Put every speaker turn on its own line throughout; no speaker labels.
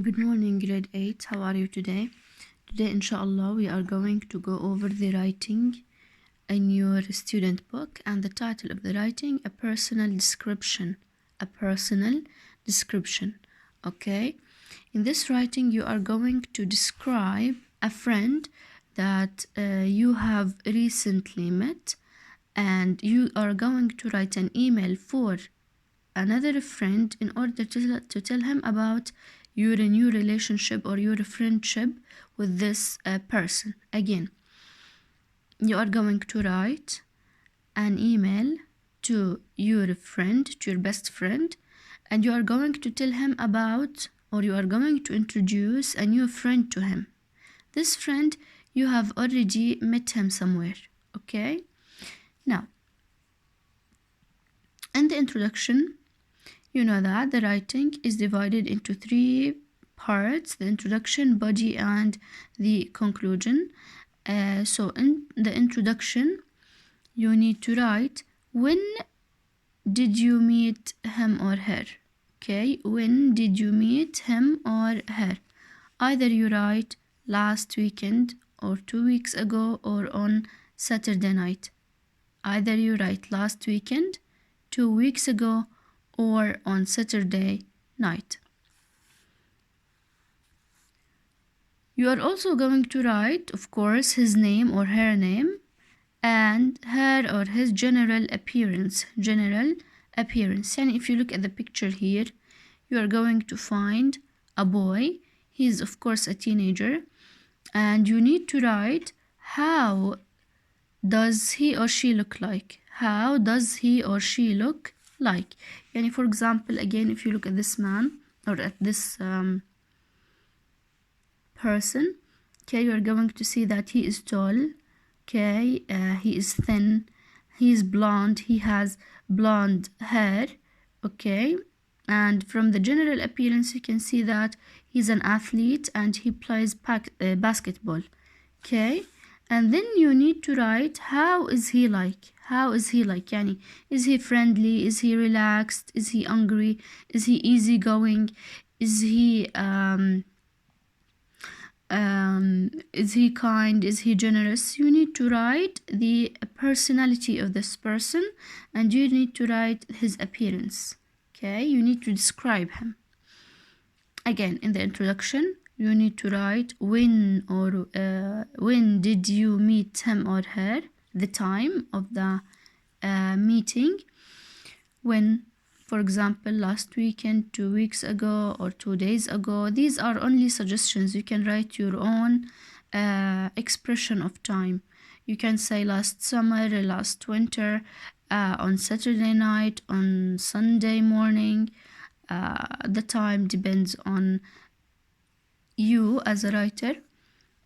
Good morning, grade 8. How are you today? Today, inshallah, we are going to go over the writing in your student book, and the title of the writing, a personal description. A personal description. Okay? In this writing, you are going to describe a friend that you have recently met, and you are going to write an email for another friend in order to tell him about your new relationship or your friendship with this person. Again, you are going to write an email to your friend, to your best friend, and you are going to tell him about, or you are going to introduce a new friend to him. This friend, you have already met him somewhere. Okay? Now, in the introduction, you know that the writing is divided into three parts: the introduction, body, and the conclusion. So in the introduction, you need to write, when did you meet him or her? Okay, when did you meet him or her? Either you write last weekend, or 2 weeks ago, or on Saturday night. Either you write last weekend, 2 weeks ago, or on Saturday night. You are also going to write, of course, his name or her name, and her or his general appearance. And if you look at the picture here, you are going to find a boy. He is, of course, a teenager, and you need to write, how does he or she look like? How does he or she look like? And for example, again, if you look at this man or at this person, okay, you are going to see that he is tall, okay, he is thin, he is blonde, he has blonde hair, okay, and from the general appearance you can see that he's an athlete and he plays basketball, okay. And then you need to write, how is he like? How is he like? Yani, is he friendly? Is he relaxed? Is he angry? Is he easygoing? Is he is he kind? Is he generous? You need to write the personality of this person, and you need to write his appearance. Okay, you need to describe him. Again, in the introduction, you need to write when did you meet him or her, the time of the meeting, when, for example, last weekend, 2 weeks ago, or 2 days ago. These are only suggestions. You can write your own expression of time. You can say last summer, last winter, on Saturday night, on Sunday morning. The time depends on you as a writer,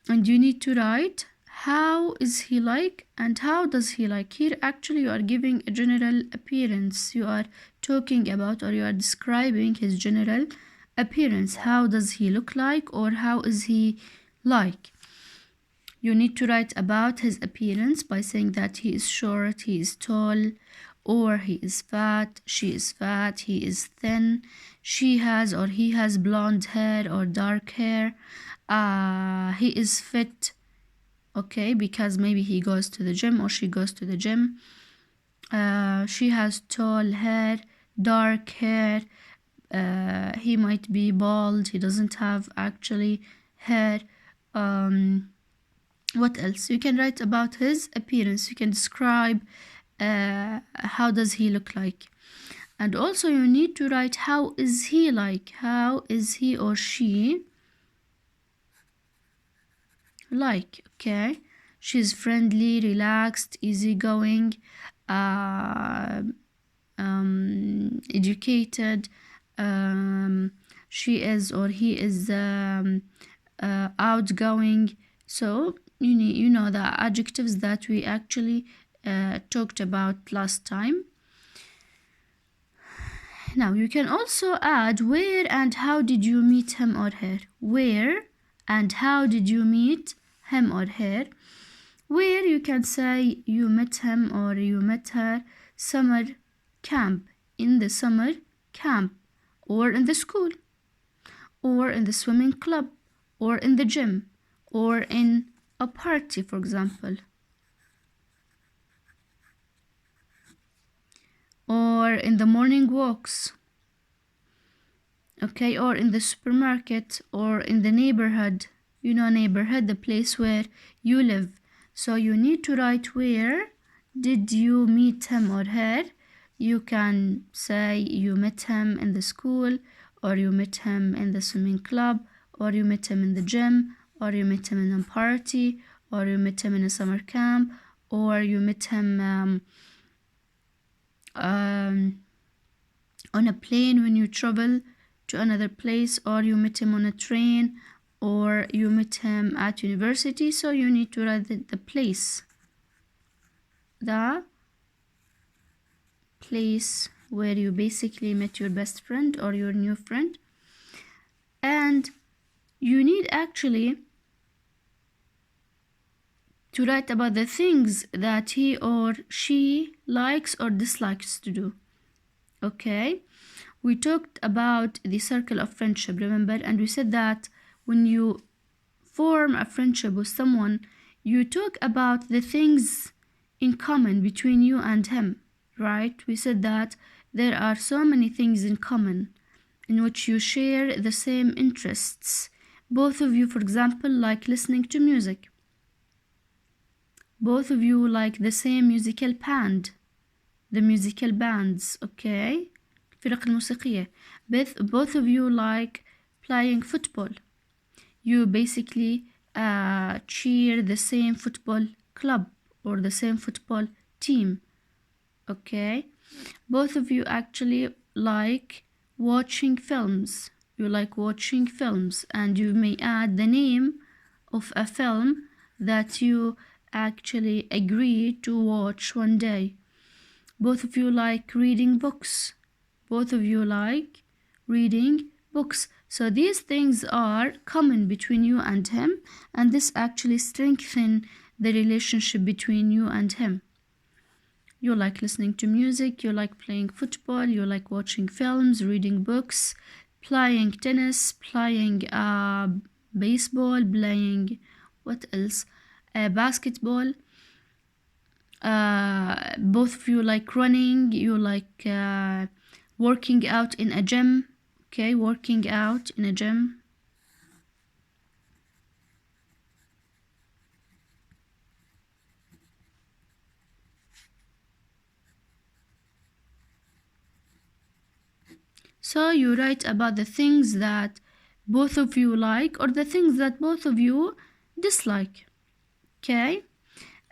and you need to write, how is he like and how does he like. Here actually you are giving a general appearance. You are talking about, or you are describing his general appearance. How does he look like, or how is he like. You need to write about his appearance by saying that he is short, he is tall, or he is fat, she is fat, he is thin, she has or he has blonde hair or dark hair, he is fit, okay, because maybe he goes to the gym or she goes to the gym. She has tall hair, dark hair, he might be bald, he doesn't have actually hair. What else? You can write about his appearance. You can describe how does he look like. And also you need to write, how is he like? How is he or she like? Okay, she's friendly, relaxed, easygoing, educated, she is or he is outgoing. So you know the adjectives that we actually talked about last time. Now you can also add, where and how did you meet him or her? Where and how did you meet him or her? Where, you can say you met him or you met her summer camp, in the summer camp, or in the school. or in the swimming club, or in the gym, or in a party, for example, or in the morning walks, okay, or in the supermarket, or in the neighborhood. You know, neighborhood, the place where you live. So you need to write where did you meet him or her. You can say you met him in the school, or you met him in the swimming club, or you met him in the gym, or you met him in a party, or you met him in a summer camp, or you met him on a plane when you travel to another place, or you met him on a train, or you met him at university. So you need to write the place where you basically met your best friend or your new friend. And you need actually to write about the things that he or she likes or dislikes to do. Okay, we talked about the circle of friendship, remember? And we said that when you form a friendship with someone, you talk about the things in common between you and him, right? We said that there are so many things in common in which you share the same interests. Both of you, for example, like listening to music. Both of you like the same musical band, the musical bands, okay? الفرق الموسيقية. Both of you like playing football. You basically cheer the same football club or the same football team, okay? Both of you actually like watching films. You like watching films, and you may add the name of a film that you actually agree to watch one day. Both of you like reading books. Both of you like reading books. So these things are common between you and him, and this actually strengthens the relationship between you and him. You like listening to music, you like playing football, you like watching films, reading books, playing tennis, playing baseball, playing what else? Basketball. Both of you like running, you like working out in a gym, okay, working out in a gym. So you write about the things that both of you like or the things that both of you dislike, okay?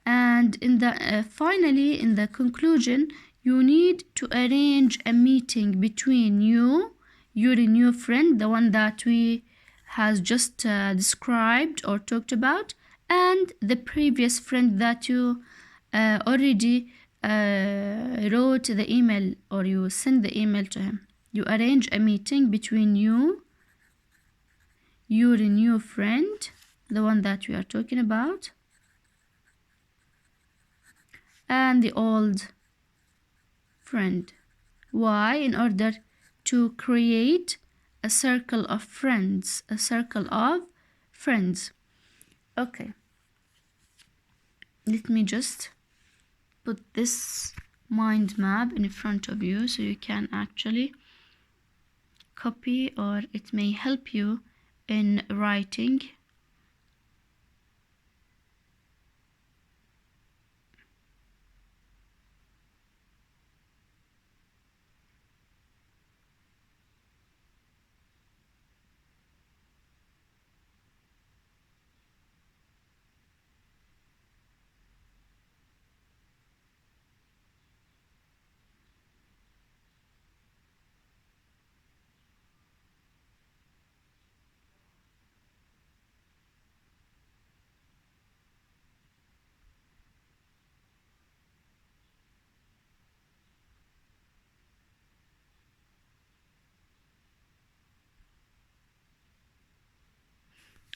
And in the finally, in the conclusion, you need to arrange a meeting between you, your new friend, the one that we has just described or talked about, and the previous friend that you already wrote the email or you send the email to him. You arrange a meeting between you, your new friend, the one that we are talking about, and the old friend. Why? In order to create a circle of friends. A circle of friends. Okay. Let me just put this mind map in front of you so you can actually copy, or it may help you in writing.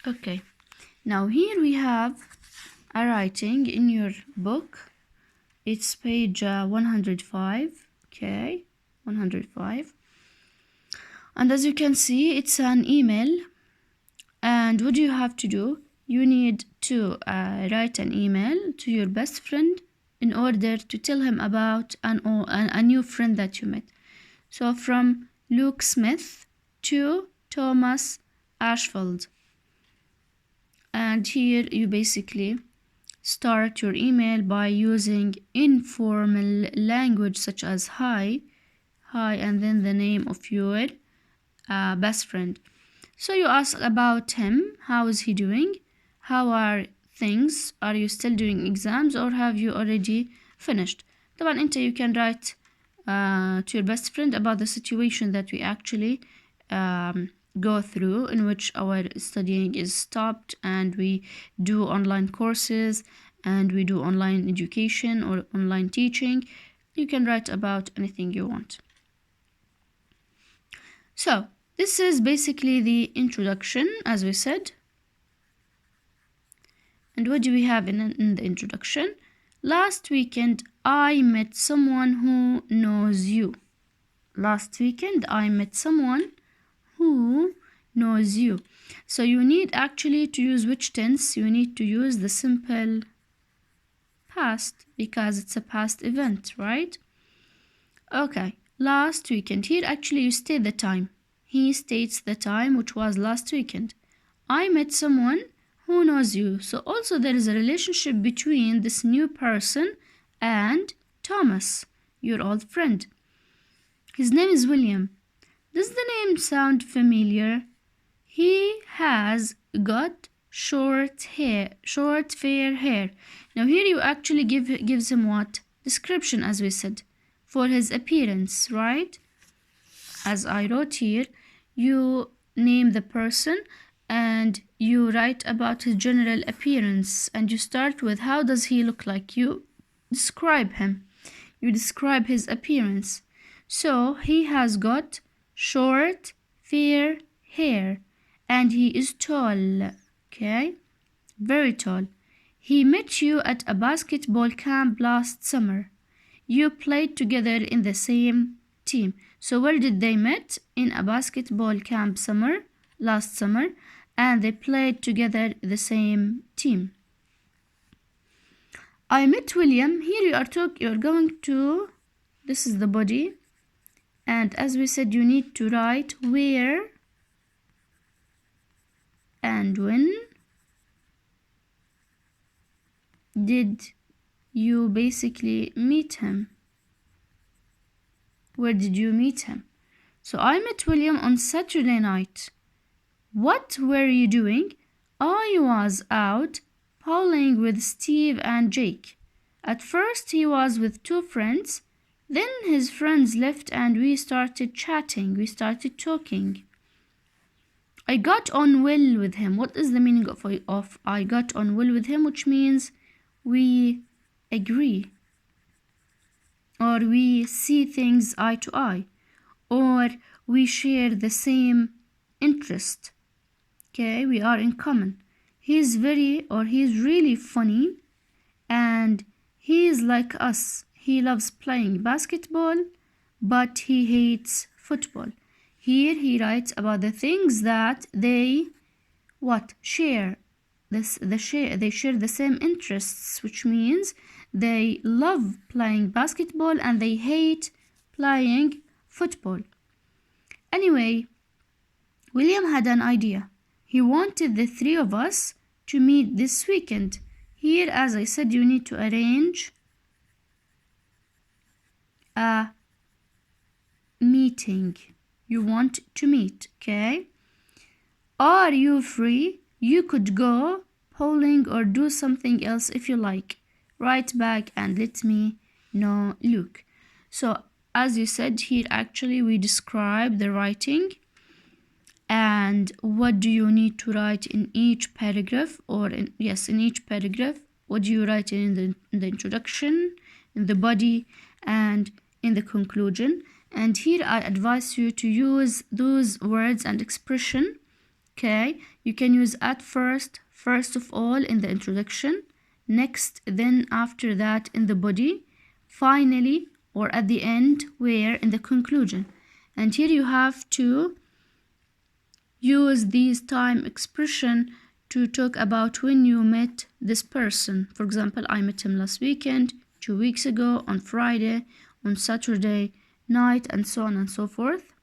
Okay, now here we have a writing in your book. It's page 105, okay, 105. And as you can see, it's an email. And what do you have to do? You need to write an email to your best friend in order to tell him about a new friend that you met. So from Luke Smith to Thomas Ashfield. And here you basically start your email by using informal language such as hi, and then the name of your best friend. So you ask about him. How is he doing? How are things? Are you still doing exams or have you already finished? طبعا انت you can write to your best friend about the situation that we actually go through, in which our studying is stopped and we do online courses and we do online education or online teaching. You can write about anything you want. So this is basically the introduction, as we said. And what do we have in the introduction? Last weekend, I met someone who knows you. Last weekend, I met someone who knows you. So you need actually to use which tense? You need to use the simple past because it's a past event, right? Okay, last weekend. Here actually you state the time. He states the time, which was last weekend. I met someone who knows you. So also there is a relationship between this new person and Thomas, your old friend. His name is William. Does the name sound familiar? He has got short fair hair. Now here you actually gives him what? Description, as we said, for his appearance, right? As I wrote here, you name the person and you write about his general appearance, and you start with how does he look like. You describe him. You describe his appearance. So he has got short, fair hair and he is tall. Okay, very tall. He met you at a basketball camp last summer. You played together in the same team. So where did they met? In a basketball camp last summer, and they played together the same team. I met William. Here you're going to, this is the body, and as we said, you need to write where and when did you basically meet him. Where did you meet him? So I met William on Saturday night. What were you doing? I was out bowling with Steve and Jake. At first he was with two friends. Then his friends left and we started chatting. We started talking. I got on well with him. What is the meaning of I got on well with him? Which means we agree, or we see things eye to eye, or we share the same interest. Okay, we are in common. He's really funny and he's like us. He loves playing basketball, but he hates football. Here he writes about the things that they share. They share the same interests, which means they love playing basketball and they hate playing football. Anyway, William had an idea. He wanted the three of us to meet this weekend. Here, as I said, you need to arrange a meeting. You want to meet, okay? Are you free? You could go bowling or do something else if you like. Write back and let me know, Luke. So, as you said here, actually, we describe the writing and what do you need to write in each paragraph, or in each paragraph. What do you write in the introduction, in the body, and in the conclusion. And here I advise you to use those words and expression. Okay, you can use at first of all in the introduction, next, then after that in the body, finally, or at the end, where in the conclusion. And here you have to use these time expression to talk about when you met this person. For example, I met him last weekend, 2 weeks ago, on Friday, on Saturday night, and so on and so forth.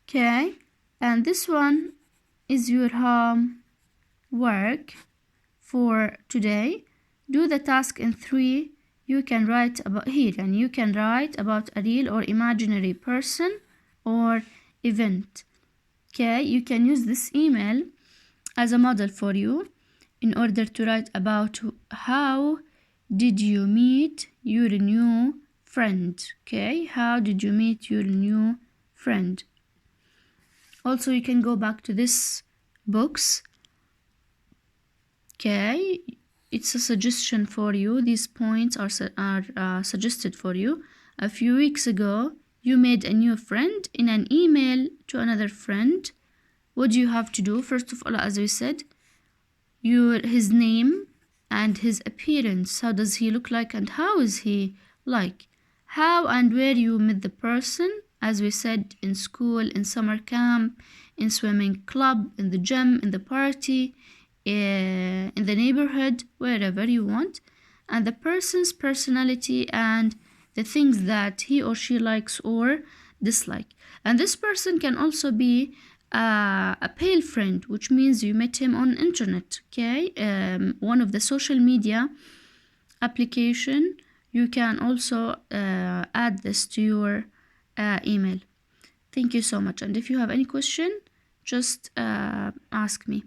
Okay, and this one is your homework for today. Do the task in 3. You can write about here, and you can write about a real or imaginary person or event. Okay, you can use this email as a model for you in order to write about how did you meet your new friend. Okay, how did you meet your new friend? Also, you can go back to this books. Okay, it's a suggestion for you. These points are suggested for you. A few weeks ago, you made a new friend in an email to another friend. What do you have to do? First of all, as we said, his name and his appearance. How does he look like and how is he like? How and where you met the person, as we said, in school, in summer camp, in swimming club, in the gym, in the party, in the neighborhood, wherever you want. And the person's personality and the things that he or she likes or dislike. And this person can also be a pale friend, which means you met him on internet. Okay, one of the social media application. You can also add this to your email. Thank you so much, and if you have any question, just ask me.